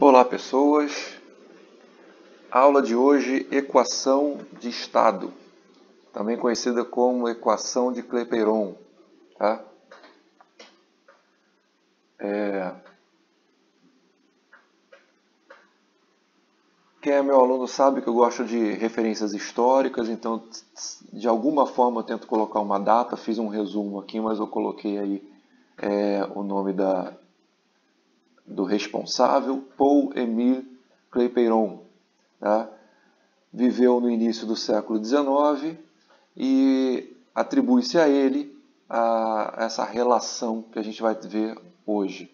Olá, pessoas. Aula de hoje, equação de estado, também conhecida como equação de Clapeyron. Tá? Quem é meu aluno sabe que eu gosto de referências históricas, então de alguma forma eu tento colocar uma data. Fiz um resumo aqui, mas eu coloquei aí o nome do responsável, Paul-Émile Clapeyron. Tá? Viveu no início do século XIX e atribui-se a ele essa relação que a gente vai ver hoje.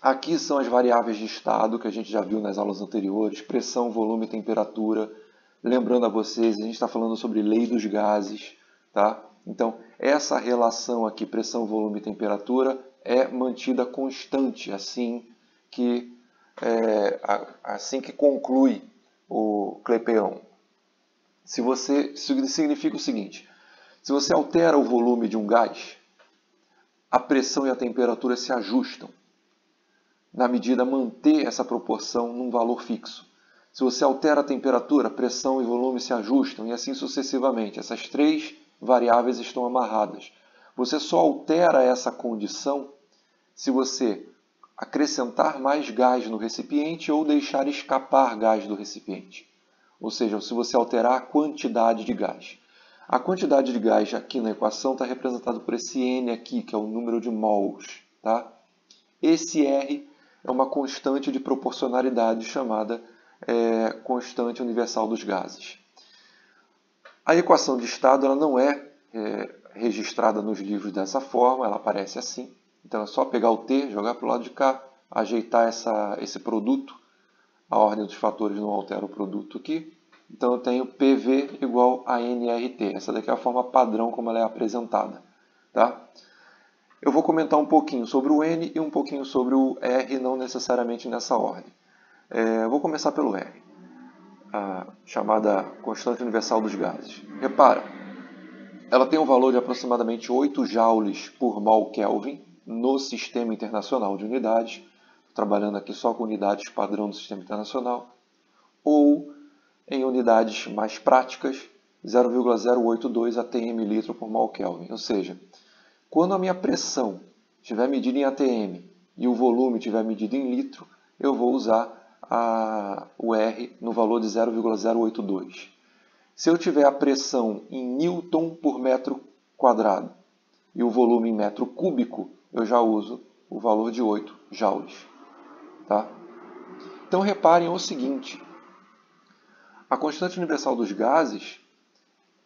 Aqui são as variáveis de estado que a gente já viu nas aulas anteriores: pressão, volume e temperatura. Lembrando a vocês, a gente está falando sobre lei dos gases. Tá? Então, essa relação aqui, pressão, volume e temperatura, é mantida constante assim que conclui o Clapeyron. Isso significa o seguinte: se você altera o volume de um gás, a pressão e a temperatura se ajustam, na medida a manter essa proporção num valor fixo. Se você altera a temperatura, pressão e volume se ajustam, e assim sucessivamente. Essas três variáveis estão amarradas. Você só altera essa condição se você acrescentar mais gás no recipiente ou deixar escapar gás do recipiente. Ou seja, se você alterar a quantidade de gás. A quantidade de gás aqui na equação está representada por esse N aqui, que é o número de mols. Tá? Esse R é uma constante de proporcionalidade chamada constante universal dos gases. A equação de estado ela não é registrada nos livros dessa forma, ela aparece assim. Então é só pegar o T, jogar para o lado de cá, ajeitar esse produto. A ordem dos fatores não altera o produto aqui. Então eu tenho PV igual a nRT. Essa daqui é a forma padrão como ela é apresentada. Tá? Eu vou comentar um pouquinho sobre o N e um pouquinho sobre o R, não necessariamente nessa ordem. Eu vou começar pelo R, a chamada constante universal dos gases. Repara, ela tem um valor de aproximadamente 8 joules por mol Kelvin no Sistema Internacional de Unidades, trabalhando aqui só com unidades padrão do Sistema Internacional, ou em unidades mais práticas, 0,082 atm litro por mol Kelvin. Ou seja, quando a minha pressão estiver medida em atm e o volume estiver medido em litro, eu vou usar o R no valor de 0,082. Se eu tiver a pressão em newton por metro quadrado e o volume em metro cúbico, eu já uso o valor de 8 joules. Tá? Então reparem o seguinte: a constante universal dos gases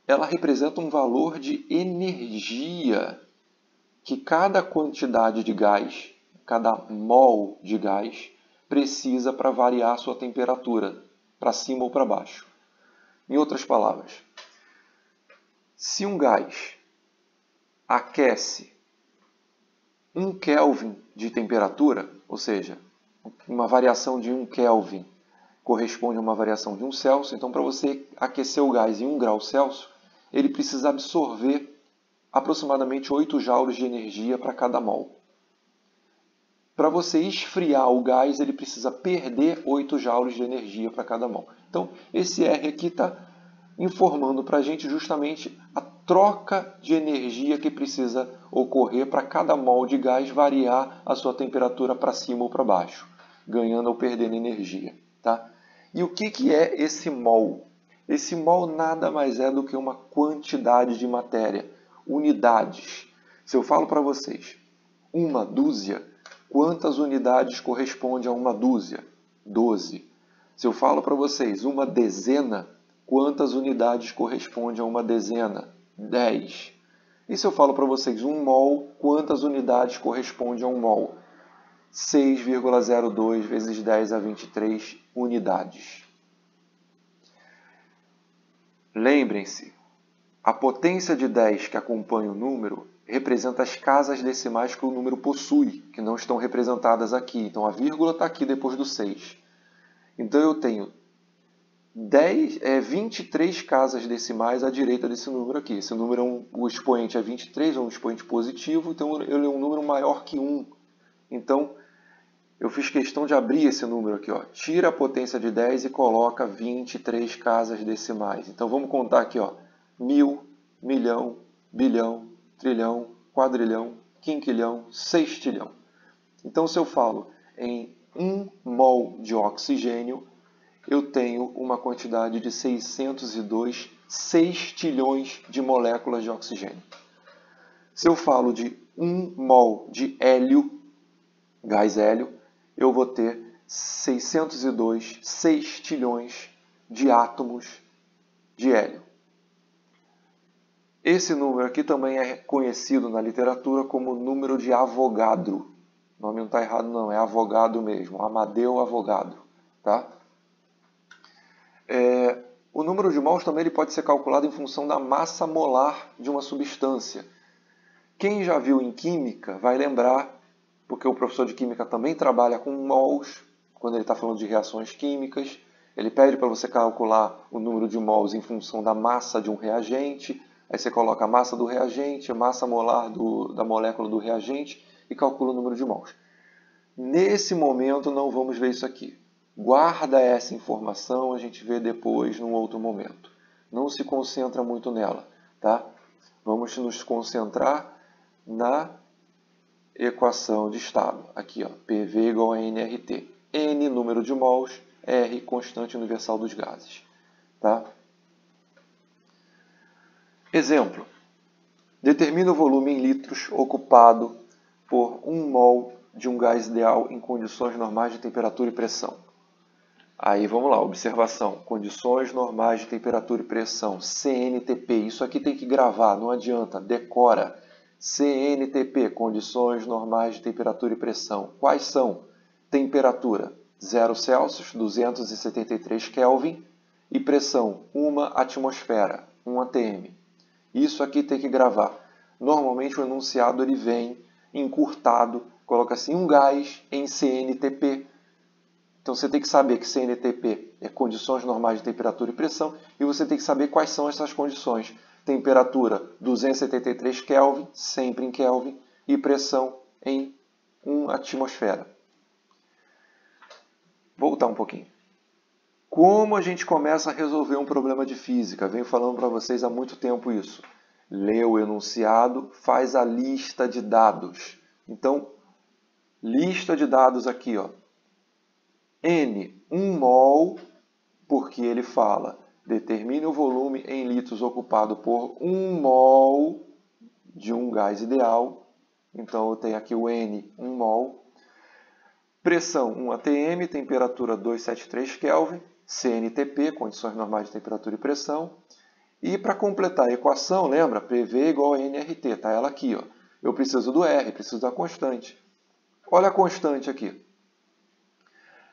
ela representa um valor de energia que cada quantidade de gás, cada mol de gás, precisa para variar sua temperatura, para cima ou para baixo. Em outras palavras, se um gás aquece 1 Kelvin de temperatura, ou seja, uma variação de 1 Kelvin corresponde a uma variação de 1 Celsius, então para você aquecer o gás em 1 grau Celsius, ele precisa absorver aproximadamente 8 joules de energia para cada mol. Para você esfriar o gás, ele precisa perder 8 joules de energia para cada mol. Então, esse R aqui está informando para a gente justamente a troca de energia que precisa ocorrer para cada mol de gás variar a sua temperatura para cima ou para baixo, ganhando ou perdendo energia. Tá? E o que é esse mol? Esse mol nada mais é do que uma quantidade de matéria, unidades. Se eu falo para vocês, uma dúzia, quantas unidades corresponde a uma dúzia? 12. Se eu falo para vocês uma dezena, quantas unidades corresponde a uma dezena? 10. E se eu falo para vocês um mol, quantas unidades corresponde a um mol? 6,02 vezes 10 a 23 unidades. Lembrem-se, a potência de 10 que acompanha o número representa as casas decimais que o número possui, que não estão representadas aqui. Então a vírgula está aqui depois do 6. Então eu tenho 23 casas decimais à direita desse número aqui. Esse número o expoente é 23, é um expoente positivo, então ele é um número maior que 1. Então eu fiz questão de abrir esse número aqui, ó. Tira a potência de 10 e coloca 23 casas decimais. Então vamos contar aqui, ó. 1000, milhão, bilhão, trilhão, quadrilhão, quinquilhão, sextilhão. Então se eu falo em 1 mol de oxigênio, eu tenho uma quantidade de 602 sextilhões de moléculas de oxigênio. Se eu falo de 1 mol de hélio, gás hélio, eu vou ter 602 sextilhões de átomos de hélio. Esse número aqui também é conhecido na literatura como número de Avogadro. O nome não está errado não, é Avogadro mesmo, Amadeu Avogadro. Tá? O número de mols também ele pode ser calculado em função da massa molar de uma substância. Quem já viu em química vai lembrar, porque o professor de química também trabalha com mols, quando ele está falando de reações químicas. Ele pede para você calcular o número de mols em função da massa de um reagente. Aí você coloca a massa do reagente, a massa molar da molécula do reagente e calcula o número de mols. Nesse momento não vamos ver isso aqui. Guarda essa informação, a gente vê depois num outro momento. Não se concentra muito nela, tá? Vamos nos concentrar na equação de estado. Aqui, ó, PV igual a nRT. N, número de mols, R, constante universal dos gases. Tá? Exemplo. Determina o volume em litros ocupado por 1 mol de um gás ideal em condições normais de temperatura e pressão. Aí vamos lá, observação. Condições normais de temperatura e pressão. CNTP. Isso aqui tem que gravar, não adianta, decora. CNTP, condições normais de temperatura e pressão. Quais são? Temperatura 0 Celsius, 273 Kelvin, e pressão 1 atmosfera, 1 atm. Isso aqui tem que gravar. Normalmente o enunciado ele vem encurtado, coloca assim, um gás em CNTP. Então você tem que saber que CNTP é condições normais de temperatura e pressão, e você tem que saber quais são essas condições. Temperatura 273 Kelvin, sempre em Kelvin, e pressão em 1 atmosfera. Voltar um pouquinho. Como a gente começa a resolver um problema de física? Venho falando para vocês há muito tempo isso. Lê o enunciado, faz a lista de dados. Então, lista de dados aqui, ó. N, 1 mol, porque ele fala, determine o volume em litros ocupado por 1 mol de um gás ideal. Então, eu tenho aqui o N, 1 mol. Pressão 1 atm, temperatura 273 Kelvin, CNTP, condições normais de temperatura e pressão. E para completar a equação, lembra? PV igual a nRT, está ela aqui. Ó. Eu preciso do R, preciso da constante. Olha a constante aqui.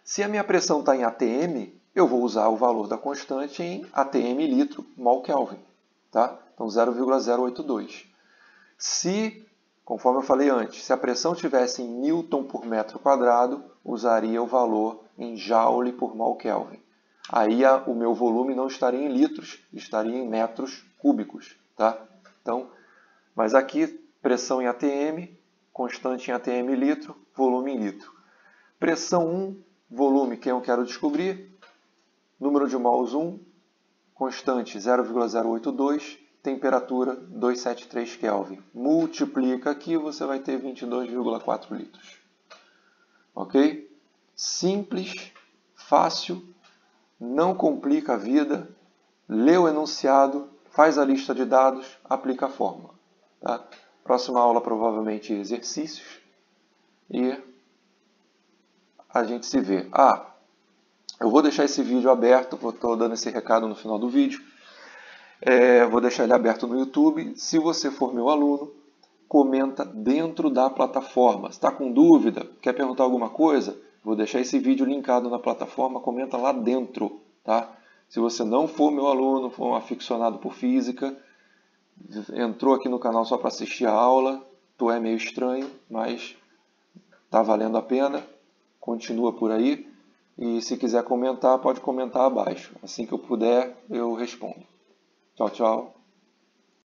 Se a minha pressão está em atm, eu vou usar o valor da constante em atm litro mol Kelvin. Tá? Então 0,082. Se, conforme eu falei antes, se a pressão tivesse em Newton por metro quadrado, usaria o valor em Joule por mol Kelvin. Aí o meu volume não estaria em litros, estaria em metros cúbicos. Tá? Então, mas aqui, pressão em atm, constante em atm litro, volume em litro. Pressão 1, volume quem eu quero descobrir, número de mols 1, constante 0,082, temperatura 273 Kelvin. Multiplica aqui, você vai ter 22,4 litros. Ok? Simples, fácil, não complica a vida, lê o enunciado, faz a lista de dados, aplica a fórmula. Tá? Próxima aula provavelmente exercícios e a gente se vê. Eu vou deixar esse vídeo aberto, estou dando esse recado no final do vídeo. Vou deixar ele aberto no YouTube. Se você for meu aluno, comenta dentro da plataforma. Se está com dúvida, quer perguntar alguma coisa, vou deixar esse vídeo linkado na plataforma, comenta lá dentro. Tá? Se você não for meu aluno, for um aficionado por física, entrou aqui no canal só para assistir a aula, tu é meio estranho, mas está valendo a pena, continua por aí. E se quiser comentar, pode comentar abaixo. Assim que eu puder, eu respondo. Tchau, tchau.